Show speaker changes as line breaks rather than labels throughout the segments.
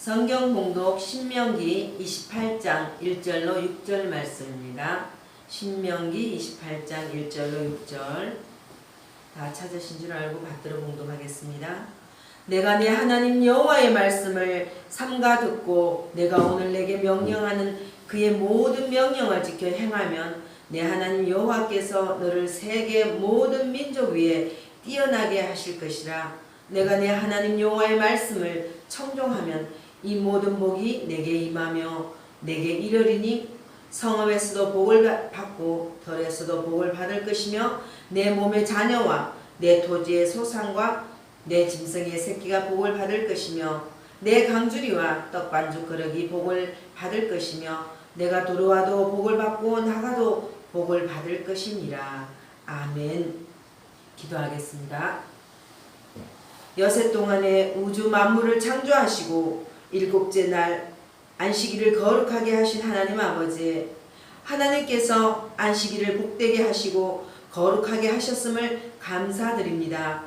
성경 봉독 신명기 28장 1절로 6절 말씀입니다. 신명기 28장 1절로 6절 다 찾으신 줄 알고 받들어 봉독하겠습니다. 내가 내 하나님 여호와의 말씀을 삼가 듣고 내가 오늘 내게 명령하는 그의 모든 명령을 지켜 행하면 내 하나님 여호와께서 너를 세계 모든 민족 위에 뛰어나게 하실 것이라. 내가 내 하나님 여호와의 말씀을 청종하면 이 모든 복이 내게 임하며 내게 이르리니 성읍에서도 복을 받고 들에서도 복을 받을 것이며 내 몸의 자녀와 내 토지의 소산과 내 짐승의 새끼가 복을 받을 것이며 내 강주리와 떡반죽 그릇이 복을 받을 것이며 내가 들어와도 복을 받고 나가도 복을 받을 것이니라. 아멘. 기도하겠습니다. 여세 동안에 우주 만물을 창조하시고 일곱째 날 안식일을 거룩하게 하신 하나님 아버지, 하나님께서 안식일을 복되게 하시고 거룩하게 하셨음을 감사드립니다.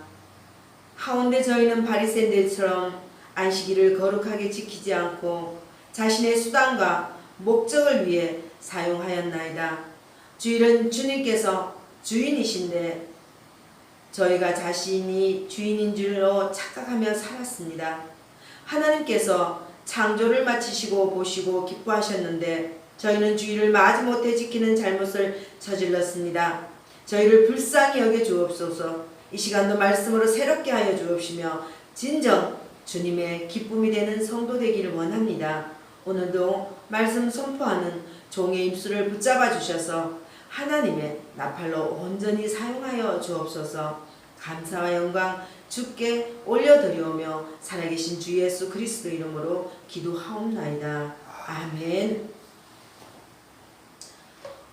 하온데 저희는 바리새인들처럼 안식일을 거룩하게 지키지 않고 자신의 수단과 목적을 위해 사용하였나이다. 주일은 주님께서 주인이신데 저희가 자신이 주인인 줄로 착각하며 살았습니다. 하나님께서 창조를 마치시고 보시고 기뻐하셨는데 저희는 주일을 마지못해 지키는 잘못을 저질렀습니다. 저희를 불쌍히 여겨 주옵소서. 이 시간도 말씀으로 새롭게 하여 주옵시며 진정 주님의 기쁨이 되는 성도 되기를 원합니다. 오늘도 말씀 선포하는 종의 입술을 붙잡아 주셔서 하나님의 나팔로 온전히 사용하여 주옵소서. 감사와 영광 주께 올려드리오며 살아계신 주 예수 그리스도 이름으로 기도하옵나이다. 아멘.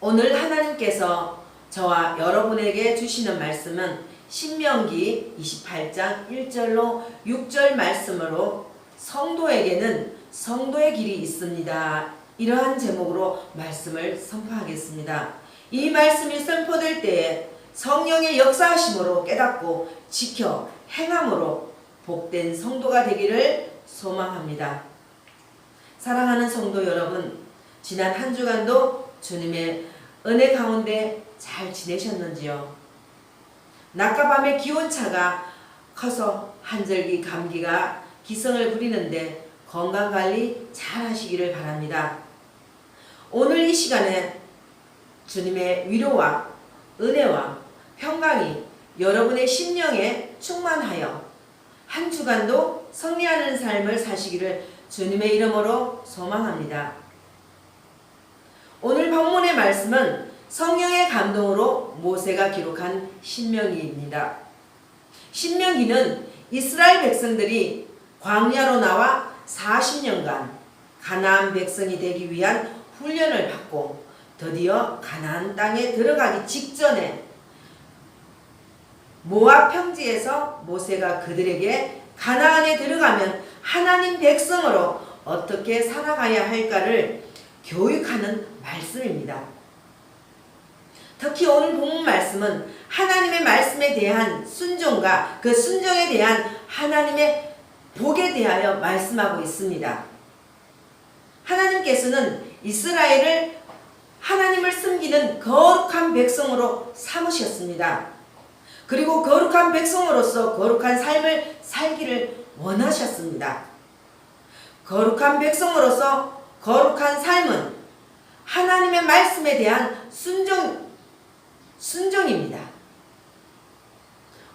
오늘 하나님께서 저와 여러분에게 주시는 말씀은 신명기 28장 1절로 6절 말씀으로 성도에게는 성도의 길이 있습니다. 이러한 제목으로 말씀을 선포하겠습니다. 이 말씀이 선포될 때에 성령의 역사하심으로 깨닫고 지켜 행함으로 복된 성도가 되기를 소망합니다. 사랑하는 성도 여러분, 지난 한 주간도 주님의 은혜 가운데 잘 지내셨는지요? 낮과 밤의 기온차가 커서 한절기 감기가 기승을 부리는데 건강관리 잘 하시기를 바랍니다. 오늘 이 시간에 주님의 위로와 은혜와 평강이 여러분의 심령에 충만하여 한 주간도 승리하는 삶을 사시기를 주님의 이름으로 소망합니다. 오늘 본문의 말씀은 성령의 감동으로 모세가 기록한 신명기입니다. 신명기는 이스라엘 백성들이 광야로 나와 40년간 가나안 백성이 되기 위한 훈련을 받고 드디어 가나안 땅에 들어가기 직전에 모압 평지에서 모세가 그들에게 가나안에 들어가면 하나님 백성으로 어떻게 살아가야 할까를 교육하는 말씀입니다. 특히 오늘 본문 말씀은 하나님의 말씀에 대한 순종과 그 순종에 대한 하나님의 복에 대하여 말씀하고 있습니다. 하나님께서는 이스라엘을 하나님을 섬기는 거룩한 백성으로 삼으셨습니다. 그리고 거룩한 백성으로서 거룩한 삶을 살기를 원하셨습니다. 거룩한 백성으로서 거룩한 삶은 하나님의 말씀에 대한 순종입니다.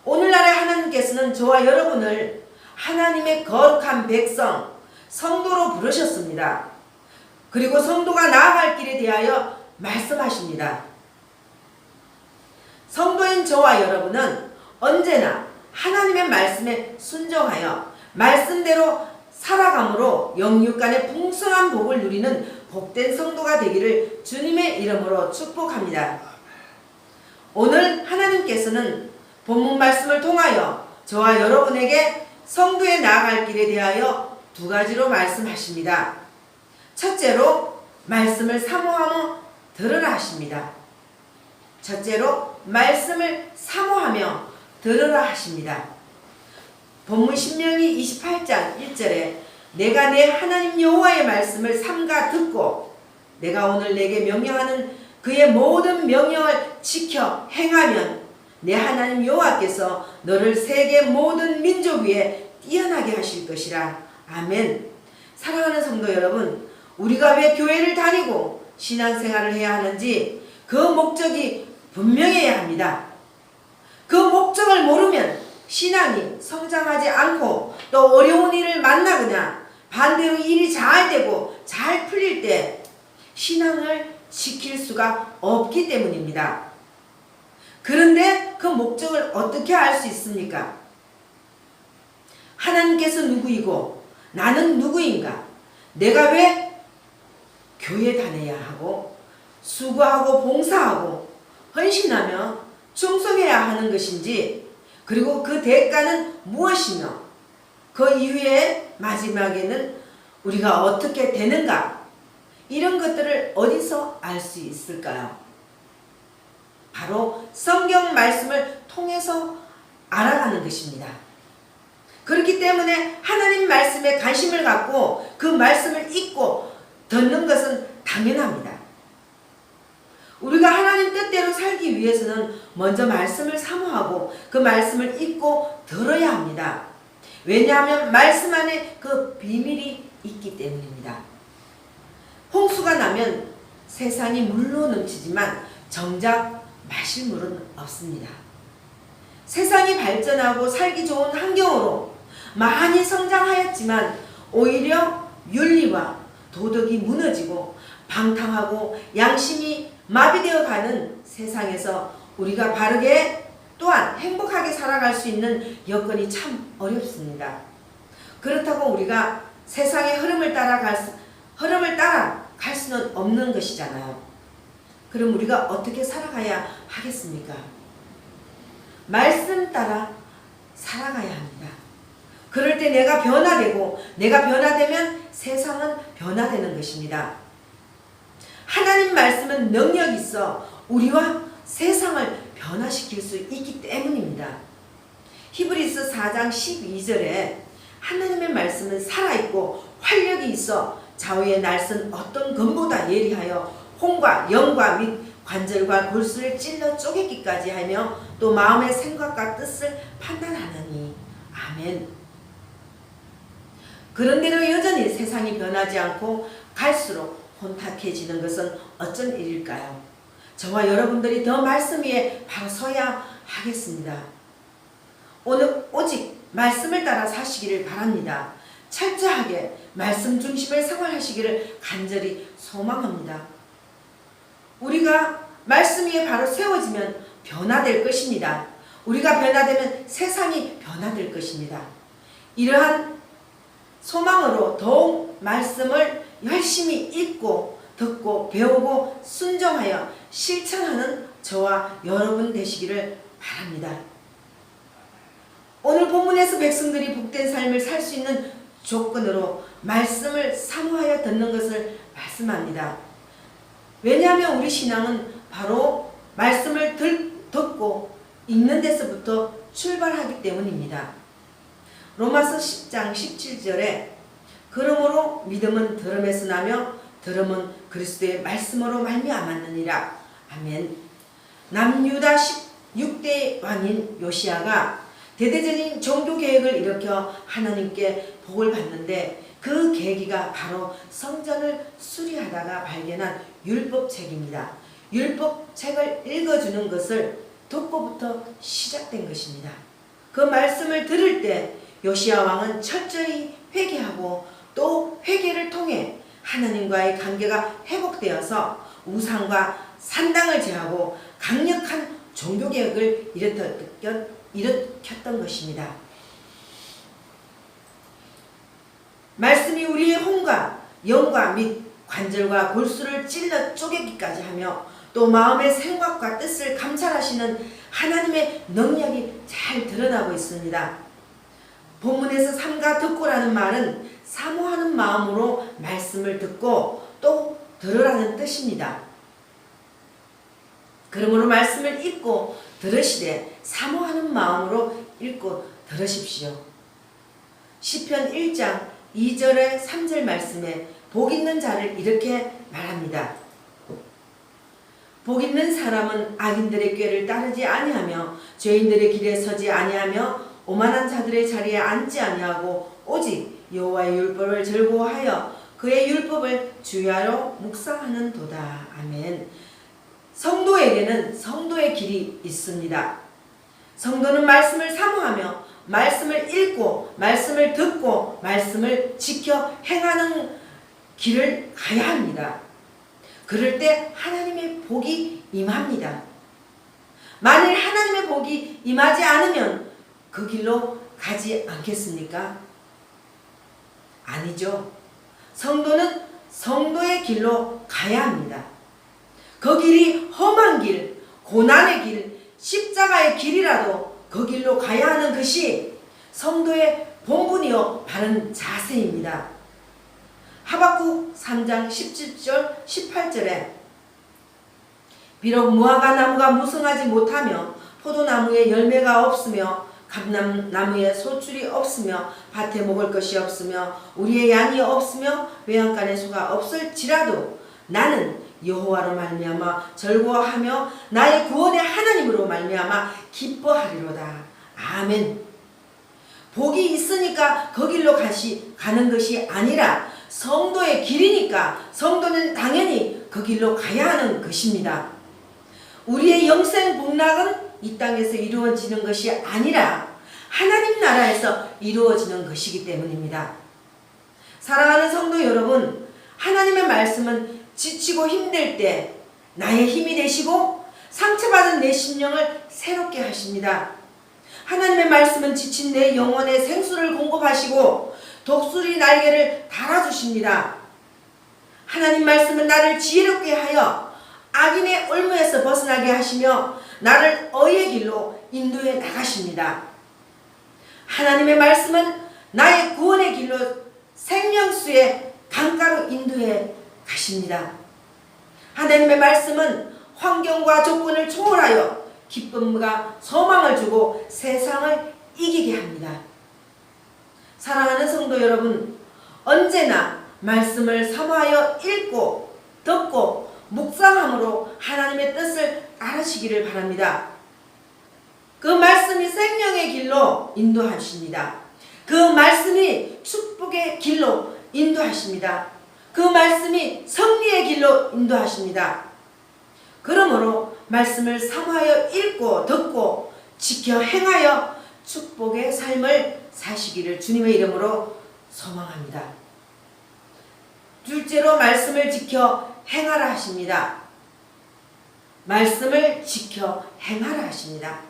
오늘날의 하나님께서는 저와 여러분을 하나님의 거룩한 백성, 성도로 부르셨습니다. 그리고 성도가 나아갈 길에 대하여 말씀하십니다. 성도인 저와 여러분은 언제나 하나님의 말씀에 순종하여 말씀대로 살아감으로 영육간의 풍성한 복을 누리는 복된 성도가 되기를 주님의 이름으로 축복합니다. 오늘 하나님께서는 본문 말씀을 통하여 저와 여러분에게 성도에 나아갈 길에 대하여 두 가지로 말씀하십니다. 첫째로 말씀을 사모하며 들으라 하십니다. 첫째로 말씀을 사모하며 들으라 하십니다. 본문 신명기 28장 1절에 내가 내 하나님 여호와의 말씀을 삼가 듣고 내가 오늘 내게 명령하는 그의 모든 명령을 지켜 행하면 내 하나님 여호와께서 너를 세계 모든 민족 위에 뛰어나게 하실 것이라. 아멘. 사랑하는 성도 여러분, 우리가 왜 교회를 다니고 신앙생활을 해야 하는지 그 목적이 분명해야 합니다. 그 목적을 모르면 신앙이 성장하지 않고 또 어려운 일을 만나거나 반대로 일이 잘 되고 잘 풀릴 때 신앙을 지킬 수가 없기 때문입니다. 그런데 그 목적을 어떻게 알 수 있습니까? 하나님께서 누구이고 나는 누구인가? 내가 왜 교회 다녀야 하고 수고하고 봉사하고 헌신하며 충성해야 하는 것인지, 그리고 그 대가는 무엇이며 그 이후에 마지막에는 우리가 어떻게 되는가, 이런 것들을 어디서 알 수 있을까요? 바로 성경 말씀을 통해서 알아가는 것입니다. 그렇기 때문에 하나님 말씀에 관심을 갖고 그 말씀을 읽고 듣는 것은 당연합니다. 우리가 하나님 뜻대로 살기 위해서는 먼저 말씀을 사모하고 그 말씀을 읽고 들어야 합니다. 왜냐하면 말씀 안에 그 비밀이 있기 때문입니다. 홍수가 나면 세상이 물로 넘치지만 정작 마실 물은 없습니다. 세상이 발전하고 살기 좋은 환경으로 많이 성장하였지만 오히려 윤리와 도덕이 무너지고 방탕하고 양심이 마비되어 가는 세상에서 우리가 바르게 또한 행복하게 살아갈 수 있는 여건이 참 어렵습니다. 그렇다고 우리가 세상의 흐름을 따라갈 수는 없는 것이잖아요. 그럼 우리가 어떻게 살아가야 하겠습니까? 말씀 따라 살아가야 합니다. 그럴 때 내가 변화되고 내가 변화되면 세상은 변화되는 것입니다. 하나님 말씀은 능력이 있어 우리와 세상을 변화시킬 수 있기 때문입니다. 히브리서 4장 12절에 하나님의 말씀은 살아있고 활력이 있어 좌우의 날선 어떤 검보다 예리하여 혼과 영과 및 관절과 골수를 찔러 쪼개기까지 하며 또 마음의 생각과 뜻을 판단하느니. 아멘. 그런데도 여전히 세상이 변하지 않고 갈수록 혼탁해지는 것은 어쩐 일일까요? 저와 여러분들이 더 말씀 위에 바로 서야 하겠습니다. 오늘 오직 말씀을 따라 사시기를 바랍니다. 철저하게 말씀 중심의 생활하시기를 간절히 소망합니다. 우리가 말씀 위에 바로 세워지면 변화될 것입니다. 우리가 변화되면 세상이 변화될 것입니다. 이러한 소망으로 더욱 말씀을 열심히 읽고 듣고 배우고 순종하여 실천하는 저와 여러분 되시기를 바랍니다. 오늘 본문에서 백성들이 복된 삶을 살 수 있는 조건으로 말씀을 사모하여 듣는 것을 말씀합니다. 왜냐하면 우리 신앙은 바로 말씀을 듣고 읽는 데서부터 출발하기 때문입니다. 로마서 10장 17절에 그러므로 믿음은 들음에서 나며 들음은 그리스도의 말씀으로 말미암았느니라. 아멘. 남유다 16대 왕인 요시야가 대대적인 종교개혁을 일으켜 하나님께 복을 받는데 그 계기가 바로 성전을 수리하다가 발견한 율법책입니다. 율법책을 읽어주는 것을 듣고부터 시작된 것입니다. 그 말씀을 들을 때 요시야 왕은 철저히 회개하고 또 회개를 통해 하나님과의 관계가 회복되어서 우상과 산당을 제하고 강력한 종교개혁을 일으켰던 것입니다. 말씀이 우리의 혼과 영과 및 관절과 골수를 찔러 쪼개기까지 하며 또 마음의 생각과 뜻을 감찰하시는 하나님의 능력이 잘 드러나고 있습니다. 본문에서 삼가 듣고라는 말은 사모하는 마음으로 말씀을 듣고 또 들으라는 뜻입니다. 그러므로 말씀을 읽고 들으시되 사모하는 마음으로 읽고 들으십시오. 시편 1장 2절에 3절 말씀에 복 있는 자를 이렇게 말합니다. 복 있는 사람은 악인들의 꾀를 따르지 아니하며 죄인들의 길에 서지 아니하며 오만한 자들의 자리에 앉지 아니하고 오직 여호와의 율법을 즐거워하여 그의 율법을 주야로 묵상하는도다. 아멘. 성도에게는 성도의 길이 있습니다. 성도는 말씀을 사모하며 말씀을 읽고 말씀을 듣고 말씀을 지켜 행하는 길을 가야 합니다. 그럴 때 하나님의 복이 임합니다. 만일 하나님의 복이 임하지 않으면 그 길로 가지 않겠습니까? 아니죠. 성도는 성도의 길로 가야 합니다. 그 길이 험한 길, 고난의 길, 십자가의 길이라도 그 길로 가야 하는 것이 성도의 본분이요 바른 자세입니다. 하박국 3장 17절 18절에 비록 무화과 나무가 무성하지 못하며 포도나무에 열매가 없으며 감람나무에 소출이 없으며 밭에 먹을 것이 없으며 우리의 양이 없으며 외양간에 소가 없을지라도 나는 여호와로 말미암아 즐거워하며 나의 구원의 하나님으로 말미암아 기뻐하리로다. 아멘. 복이 있으니까 그 길로 가는 것이 아니라 성도의 길이니까 성도는 당연히 그 길로 가야 하는 것입니다. 우리의 영생 복락은 이 땅에서 이루어지는 것이 아니라 하나님 나라에서 이루어지는 것이기 때문입니다. 사랑하는 성도 여러분, 하나님의 말씀은 지치고 힘들 때 나의 힘이 되시고 상처받은 내 심령을 새롭게 하십니다. 하나님의 말씀은 지친 내 영혼에 생수를 공급하시고 독수리 날개를 달아주십니다. 하나님 말씀은 나를 지혜롭게 하여 악인의 올무에서 벗어나게 하시며 나를 의의 길로 인도해 나가십니다. 하나님의 말씀은 나의 구원의 길로 생명수의 강가로 인도해 가십니다. 하나님의 말씀은 환경과 조건을 초월하여 기쁨과 소망을 주고 세상을 이기게 합니다. 사랑하는 성도 여러분, 언제나 말씀을 사모하여 읽고 듣고 묵상함으로 하나님의 뜻을 알으시기를 바랍니다. 그 말씀이 생명의 길로 인도하십니다. 그 말씀이 축복의 길로 인도하십니다. 그 말씀이 승리의 길로 인도하십니다. 그러므로 말씀을 사모하여 읽고 듣고 지켜 행하여 축복의 삶을 사시기를 주님의 이름으로 소망합니다. 둘째로 말씀을 지켜 행하라 하십니다. 말씀을 지켜 행하라 하십니다.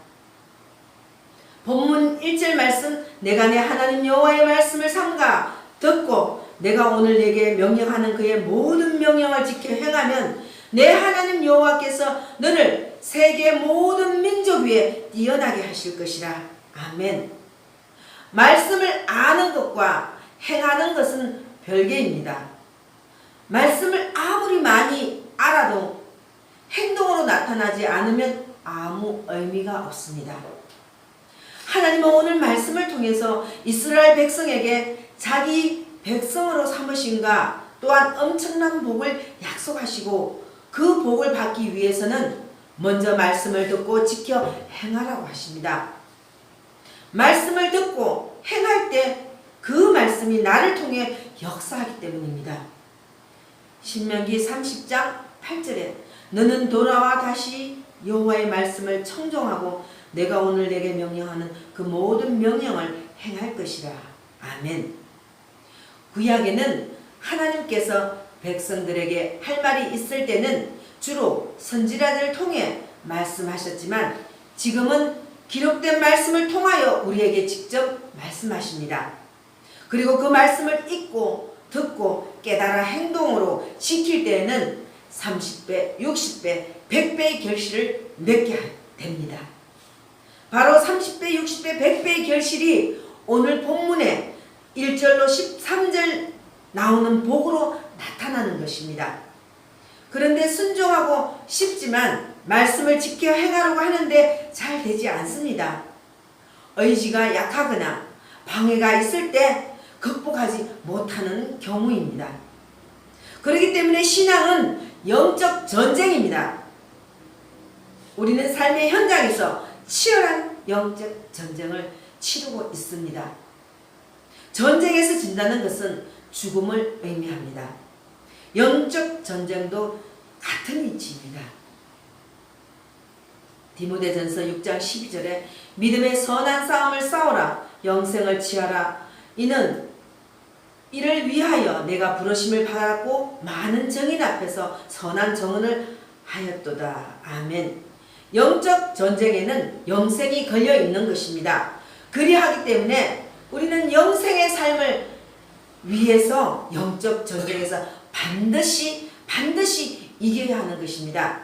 본문 1절 말씀, 내가 내 하나님 여호와의 말씀을 삼가 듣고 내가 오늘 내게 명령하는 그의 모든 명령을 지켜 행하면 내 하나님 여호와께서 너를 세계 모든 민족 위에 뛰어나게 하실 것이라. 아멘. 말씀을 아는 것과 행하는 것은 별개입니다. 말씀을 아무리 많이 알아도 행동으로 나타나지 않으면 아무 의미가 없습니다. 하나님은 오늘 말씀을 통해서 이스라엘 백성에게 자기 백성으로 삼으신가 또한 엄청난 복을 약속하시고 그 복을 받기 위해서는 먼저 말씀을 듣고 지켜 행하라고 하십니다. 말씀을 듣고 행할 때 그 말씀이 나를 통해 역사하기 때문입니다. 신명기 30장 8절에 너는 돌아와 다시 여호와의 말씀을 청종하고 내가 오늘 내게 명령하는 그 모든 명령을 행할 것이라. 아멘. 구약에는 하나님께서 백성들에게 할 말이 있을 때는 주로 선지자들을 통해 말씀하셨지만 지금은 기록된 말씀을 통하여 우리에게 직접 말씀하십니다. 그리고 그 말씀을 읽고 듣고 깨달아 행동으로 지킬 때에는 30배, 60배, 100배의 결실을 맺게 됩니다. 바로 30배, 60배, 100배의 결실이 오늘 본문에 1절로 13절 나오는 복으로 나타나는 것입니다. 그런데 순종하고 싶지만 말씀을 지켜 행하려고 하는데 잘 되지 않습니다. 의지가 약하거나 방해가 있을 때 극복하지 못하는 경우입니다. 그렇기 때문에 신앙은 영적 전쟁입니다. 우리는 삶의 현장에서 치열한 영적 전쟁을 치르고 있습니다. 전쟁에서 진다는 것은 죽음을 의미합니다. 영적 전쟁도 같은 이치입니다. 디모데전서 6장 12절에 믿음의 선한 싸움을 싸우라 영생을 취하라 이는 이를 위하여 내가 부르심을 받았고 많은 증인 앞에서 선한 정언을 하였도다. 아멘. 영적 전쟁에는 영생이 걸려 있는 것입니다. 그리하기 때문에 우리는 영생의 삶을 위해서 영적 전쟁에서 반드시 이겨야 하는 것입니다.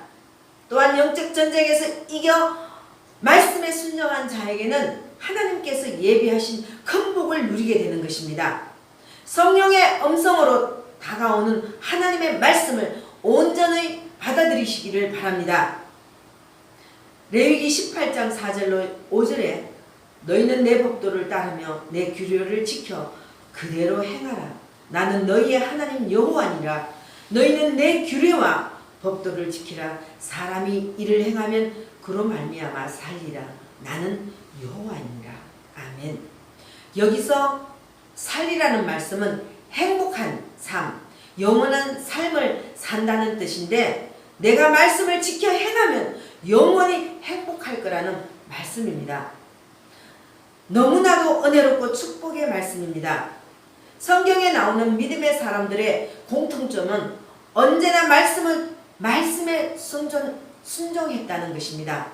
또한 영적 전쟁에서 이겨 말씀에 순종한 자에게는 하나님께서 예비하신 큰 복을 누리게 되는 것입니다. 성령의 음성으로 다가오는 하나님의 말씀을 온전히 받아들이시기를 바랍니다. 레위기 18장 4절로 5절에 너희는 내 법도를 따르며 내 규례를 지켜 그대로 행하라. 나는 너희의 하나님 여호와니라. 너희는 내 규례와 법도를 지키라. 사람이 이를 행하면 그로 말미암아 살리라. 나는 여호와니라. 아멘. 여기서 살리라는 말씀은 행복한 삶, 영원한 삶을 산다는 뜻인데 내가 말씀을 지켜 행하면 영원히 행복할 거라는 말씀입니다. 너무나도 은혜롭고 축복의 말씀입니다. 성경에 나오는 믿음의 사람들의 공통점은 언제나 말씀에 순종했다는 것입니다.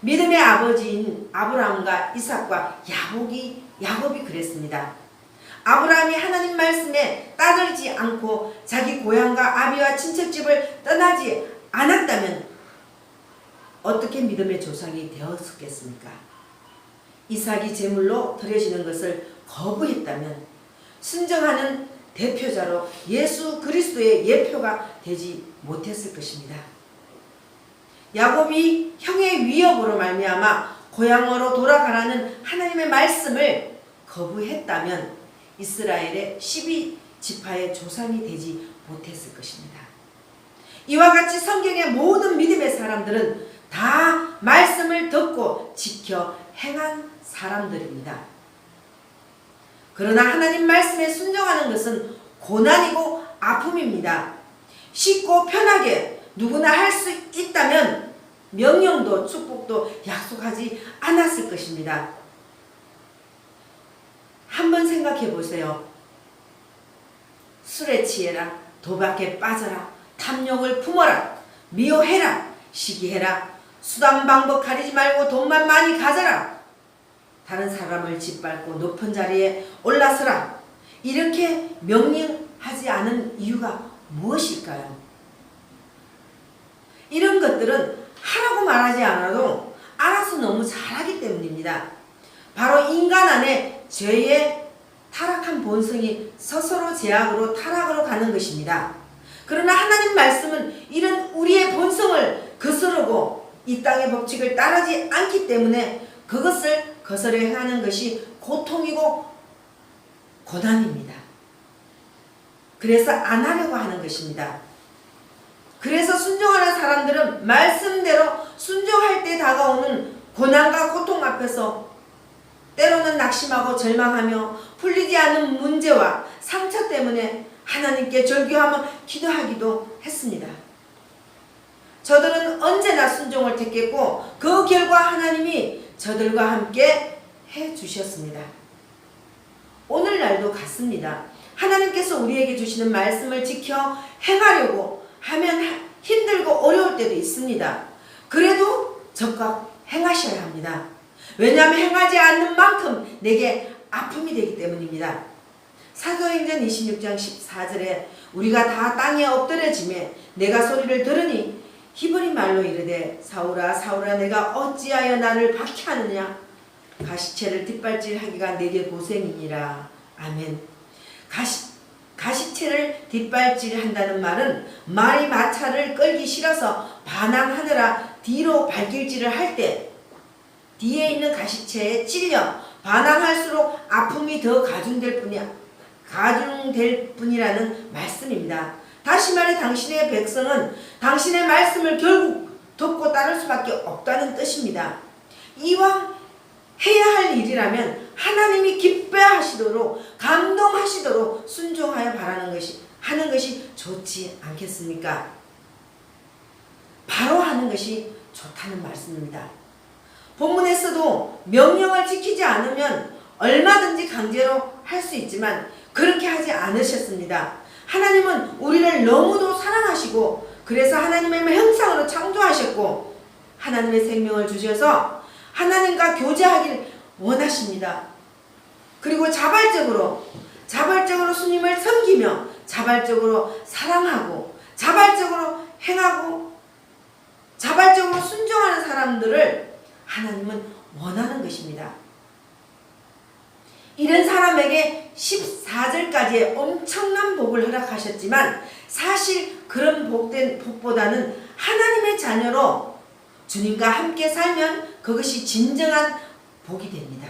믿음의 아버지인 아브라함과 이삭과 야곱이 그랬습니다. 아브라함이 하나님 말씀에 따르지 않고 자기 고향과 아비와 친척집을 떠나지 않았다면 어떻게 믿음의 조상이 되었겠습니까? 이삭이 제물로 드려지는 것을 거부했다면 순종하는 대표자로 예수 그리스도의 예표가 되지 못했을 것입니다. 야곱이 형의 위협으로 말미암아 고향으로 돌아가라는 하나님의 말씀을 거부했다면 이스라엘의 12지파의 조상이 되지 못했을 것입니다. 이와 같이 성경의 모든 믿음의 사람들은 다 말씀을 듣고 지켜 행한 사람들입니다. 그러나 하나님 말씀에 순종하는 것은 고난이고 아픔입니다. 쉽고 편하게 누구나 할 수 있다면 명령도 축복도 약속하지 않았을 것입니다. 한번 생각해 보세요. 술에 취해라, 도박에 빠져라, 탐욕을 품어라, 미워해라, 시기해라, 수단 방법 가리지 말고 돈만 많이 가져라, 다른 사람을 짓밟고 높은 자리에 올라서라. 이렇게 명령하지 않은 이유가 무엇일까요? 이런 것들은 하라고 말하지 않아도 알아서 너무 잘하기 때문입니다. 바로 인간 안에 죄의 타락한 본성이 스스로 죄악으로 타락으로 가는 것입니다. 그러나 하나님 말씀은 이런 우리의 본성을 거스르고 이 땅의 법칙을 따르지 않기 때문에 그것을 거스려 행하는 것이 고통이고 고난입니다. 그래서 안 하려고 하는 것입니다. 그래서 순종하는 사람들은 말씀대로 순종할 때 다가오는 고난과 고통 앞에서 때로는 낙심하고 절망하며 풀리지 않는 문제와 상처 때문에 하나님께 절규하며 기도하기도 했습니다. 저들은 언제나 순종을 택했고 그 결과 하나님이 저들과 함께 해주셨습니다. 오늘날도 같습니다. 하나님께서 우리에게 주시는 말씀을 지켜 행하려고 하면 힘들고 어려울 때도 있습니다. 그래도 적극 행하셔야 합니다. 왜냐하면 행하지 않는 만큼 내게 아픔이 되기 때문입니다. 사도행전 26장 14절에 우리가 다 땅에 엎드려지매 내가 소리를 들으니 히브리 말로 이르되 사울아 사울아 내가 어찌하여 나를 박해하느냐 가시채를 뒷발질하기가 내게 고생이니라. 아멘. 가시채를 뒷발질한다는 말은 말이 마차를 끌기 싫어서 반항하느라 뒤로 발길질을 할 때 뒤에 있는 가시채에 찔려 반항할수록 아픔이 더 가중될 가중될 뿐이라는 말씀입니다. 다시 말해 당신의 백성은 당신의 말씀을 결국 듣고 따를 수밖에 없다는 뜻입니다. 이왕 해야 할 일이라면 하나님이 기뻐하시도록 감동하시도록 순종하여 하는 것이 좋지 않겠습니까? 바로 하는 것이 좋다는 말씀입니다. 본문에서도 명령을 지키지 않으면 얼마든지 강제로 할 수 있지만 그렇게 하지 않으셨습니다. 하나님은 우리를 너무도 사랑하시고 그래서 하나님의 형상으로 창조하셨고 하나님의 생명을 주셔서 하나님과 교제하길 원하십니다. 그리고 자발적으로 주님을 섬기며 자발적으로 사랑하고 자발적으로 행하고 자발적으로 순종하는 사람들을 하나님은 원하는 것입니다. 이런 사람에게 14절까지의 엄청난 복을 허락하셨지만 사실 그런 복보다는 하나님의 자녀로 주님과 함께 살면 그것이 진정한 복이 됩니다.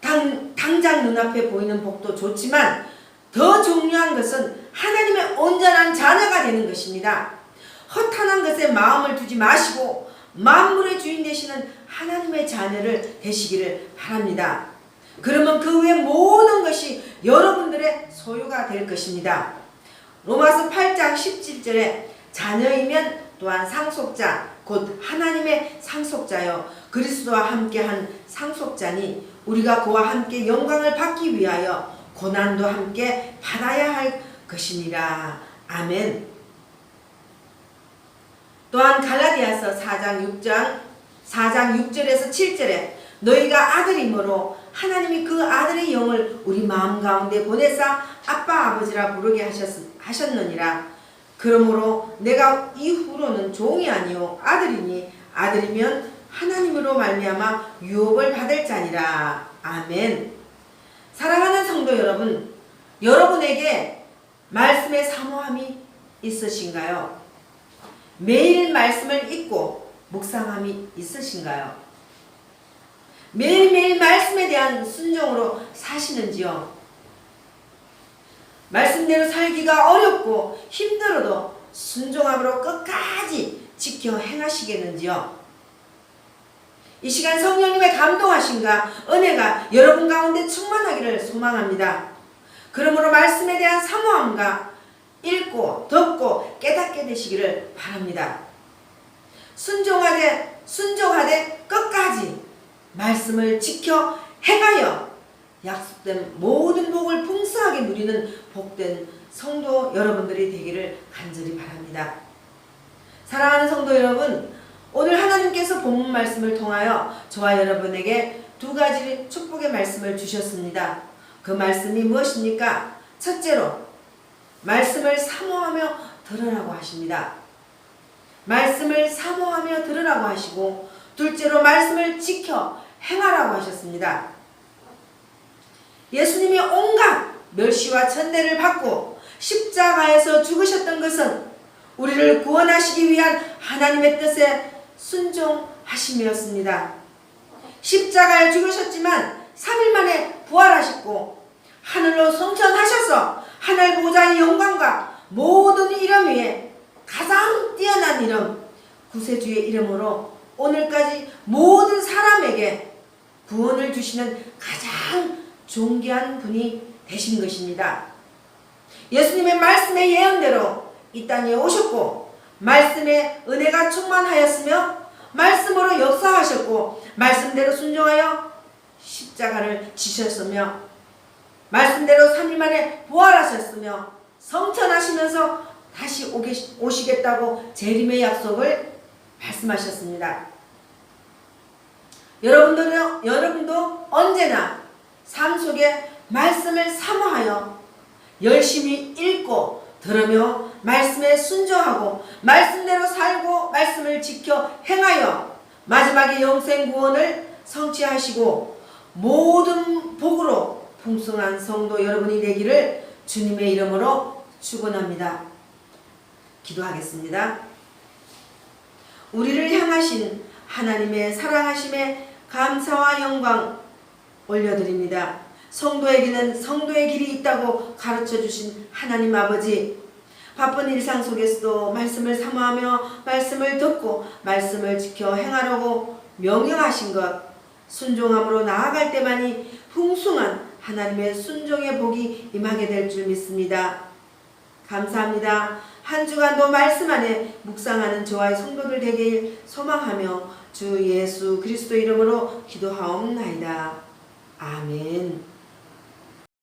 당장 눈앞에 보이는 복도 좋지만 더 중요한 것은 하나님의 온전한 자녀가 되는 것입니다. 허탄한 것에 마음을 두지 마시고 만물의 주인 되시는 하나님의 자녀를 되시기를 바랍니다. 그러면 그 외 모든 것이 여러분들의 소유가 될 것입니다. 로마서 8장 17절에 자녀이면 또한 상속자 곧 하나님의 상속자여 그리스도와 함께한 상속자니 우리가 그와 함께 영광을 받기 위하여 고난도 함께 받아야 할 것이니라. 아멘. 또한 갈라디아서 4장 6절에서 7절에 너희가 아들이므로 하나님이 그 아들의 영을 우리 마음 가운데 보내사 아빠 아버지라 부르게 하셨느니라. 그러므로 내가 이후로는 종이 아니요 아들이니 아들이면 하나님으로 말미암아 유업을 받을 자니라. 아멘. 사랑하는 성도 여러분, 여러분에게 말씀의 사모함이 있으신가요? 매일 말씀을 읽고 묵상함이 있으신가요? 매일매일 말씀에 대한 순종으로 사시는지요? 말씀대로 살기가 어렵고 힘들어도 순종함으로 끝까지 지켜 행하시겠는지요? 이 시간 성령님의 감동하심과 은혜가 여러분 가운데 충만하기를 소망합니다. 그러므로 말씀에 대한 사모함과 읽고 듣고 깨닫게 되시기를 바랍니다. 순종하되 끝까지 말씀을 지켜 행하여 약속된 모든 복을 풍성하게 누리는 복된 성도 여러분들이 되기를 간절히 바랍니다. 사랑하는 성도 여러분, 오늘 하나님께서 본문 말씀을 통하여 저와 여러분에게 두 가지 축복의 말씀을 주셨습니다. 그 말씀이 무엇입니까? 첫째로 말씀을 사모하며 들으라고 하십니다. 말씀을 사모하며 들으라고 하시고 둘째로 말씀을 지켜 행하라고 하셨습니다. 예수님이 온갖 멸시와 천대를 받고 십자가에서 죽으셨던 것은 우리를 구원하시기 위한 하나님의 뜻에 순종하심이었습니다. 십자가에 죽으셨지만 3일 만에 부활하셨고 하늘로 성천하셔서 하늘 보좌의 영광과 모든 이름 위에 가장 뛰어난 이름 구세주의 이름으로 오늘까지 모든 사람에게 구원을 주시는 가장 존귀한 분이 되신 것입니다. 예수님의 말씀의 예언대로 이 땅에 오셨고 말씀의 은혜가 충만하였으며 말씀으로 역사하셨고 말씀대로 순종하여 십자가를 지셨으며 말씀대로 3일 만에 부활하셨으며 성천하시면서 다시 오시겠다고 재림의 약속을 말씀하셨습니다. 여러분도 언제나 삶 속에 말씀을 사모하여 열심히 읽고 들으며 말씀에 순종하고 말씀대로 살고 말씀을 지켜 행하여 마지막에 영생 구원을 성취하시고 모든 복으로 풍성한 성도 여러분이 되기를 주님의 이름으로 축원합니다. 기도하겠습니다. 우리를 향하신 하나님의 사랑하심에 감사와 영광 올려드립니다. 성도에게는 성도의 길이 있다고 가르쳐 주신 하나님 아버지, 바쁜 일상 속에서도 말씀을 사모하며 말씀을 듣고 말씀을 지켜 행하라고 명령하신 것, 순종함으로 나아갈 때만이 풍성한 하나님의 순종의 복이 임하게 될 줄 믿습니다. 감사합니다. 한 주간도 말씀 안에 묵상하는 저와의 성도들 되길 소망하며 주 예수 그리스도 이름으로 기도하옵나이다. 아멘.